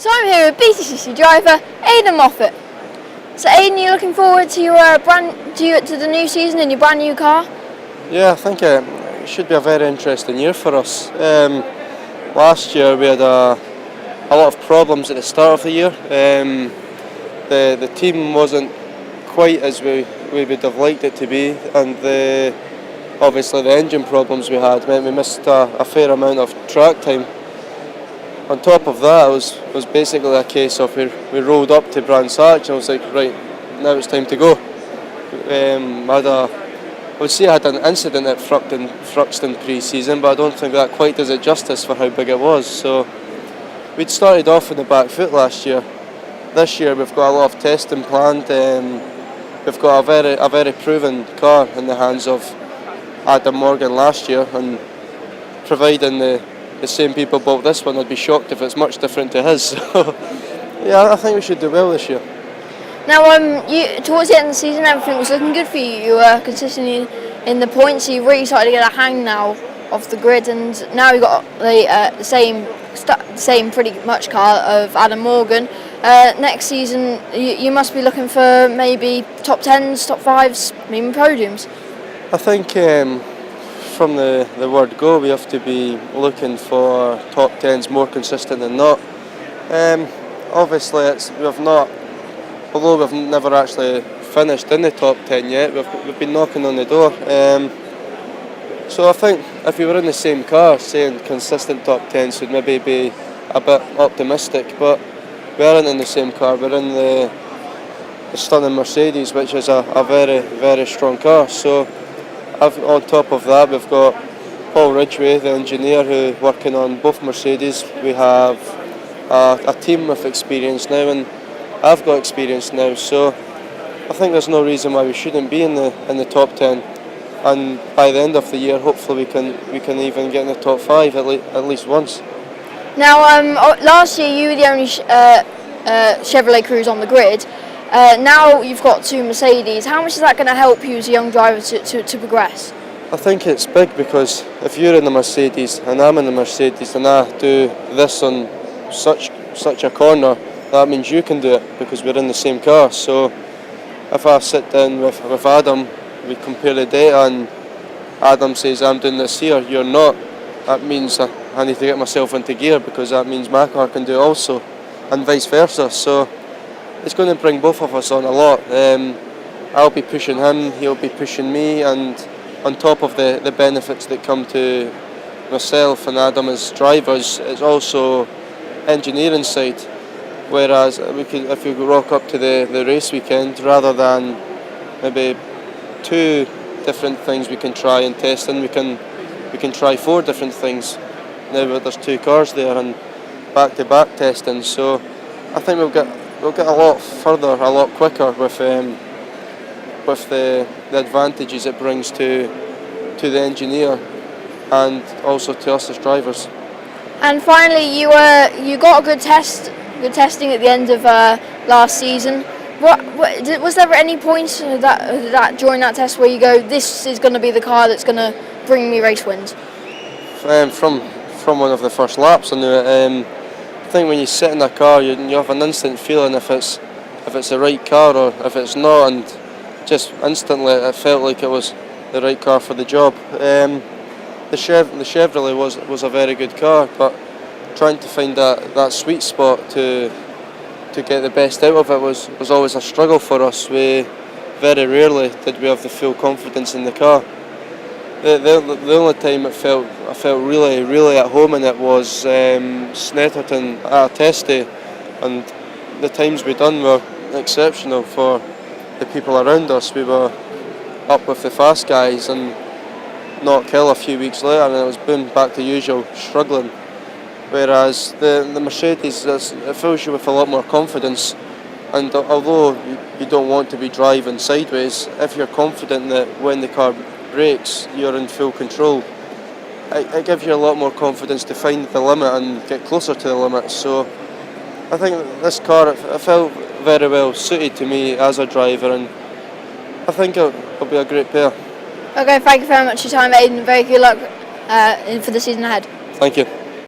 So I'm here with BTCC driver Aiden Moffatt. So Aiden, you looking forward to your to the new season in your brand new car? Yeah, I think it should be a very interesting year for us. Last year we had a lot of problems at the start of the year. The team wasn't quite as we would have liked it to be, and obviously the engine problems we had meant we missed a fair amount of track time. On top of that, it was basically a case of we rolled up to Brands Hatch and I was like, right, now it's time to go. I would say I had an incident at Thruxton pre-season, but I don't think that quite does it justice for how big it was. So we'd started off on the back foot last year. This year we've got a lot of testing planned. We've got a very proven car in the hands of Adam Morgan last year, and providing the same people bought this one, I'd be shocked if it's much different to his. So yeah, I think we should do well this year. Now, towards the end of the season, everything was looking good for you. You were consistently in the points. So you've really started to get a hang now of the grid, and now you've got the same pretty much car of Adam Morgan. Next season, you must be looking for maybe top 10s, top 5s, even podiums. I think from the word go, we have to be looking for top 10s more consistent than not. Obviously, although we've never actually finished in the top 10 yet, we've been knocking on the door. So I think if we were in the same car, saying consistent top 10s would maybe be a bit optimistic, but we aren't in the same car. We're in the stunning Mercedes, which is a very, very strong car. So on top of that, we've got Paul Ridgway, the engineer, who's working on both Mercedes. We have a team with experience now, and I've got experience now. So I think there's no reason why we shouldn't be in the top 10. And by the end of the year, hopefully we can even get in the top 5 at least once. Now, last year you were the only Chevrolet crews on the grid. Now you've got 2 Mercedes. How much is that going to help you as a young driver to progress? I think it's big, because if you're in the Mercedes and I'm in the Mercedes and I do this on such a corner, that means you can do it because we're in the same car. So if I sit down with Adam, we compare the data, and Adam says I'm doing this here, you're not, that means I need to get myself into gear, because that means my car can do it also, and vice versa. So it's going to bring both of us on a lot. I'll be pushing him, he'll be pushing me, and on top of the benefits that come to myself and Adam as drivers, it's also engineering side. Whereas if we rock up to the race weekend, rather than maybe 2 different things we can try and test, and we can try 4 different things. Now there's 2 cars there and back-to-back testing. So I think we'll get a lot further, a lot quicker with the advantages it brings to the engineer and also to us as drivers. And finally, you got a good testing at the end of last season. Was there any point that during that test where you go, this is going to be the car that's going to bring me race wins? From one of the first laps, I knew it. I think when you sit in a car, you have an instant feeling if it's the right car or if it's not, and just instantly it felt like it was the right car for the job. The Chevrolet was a very good car, but trying to find that sweet spot to get the best out of it was always a struggle for us. We very rarely did we have the full confidence in the car. The only time I felt really, really at home in it was Snetterton at a test day, and the times we done were exceptional for the people around us. We were up with the fast guys and not kill a few weeks later, and it was boom, back to usual, struggling. Whereas the Mercedes, it fills you with a lot more confidence, and although you don't want to be driving sideways, if you're confident that when the car brakes you're in full control, it gives you a lot more confidence to find the limit and get closer to the limit. So I think this car, it felt very well suited to me as a driver, and I think it'll be a great pair. Okay, thank you very much for your time, Aiden. Very good luck for the season ahead. Thank you.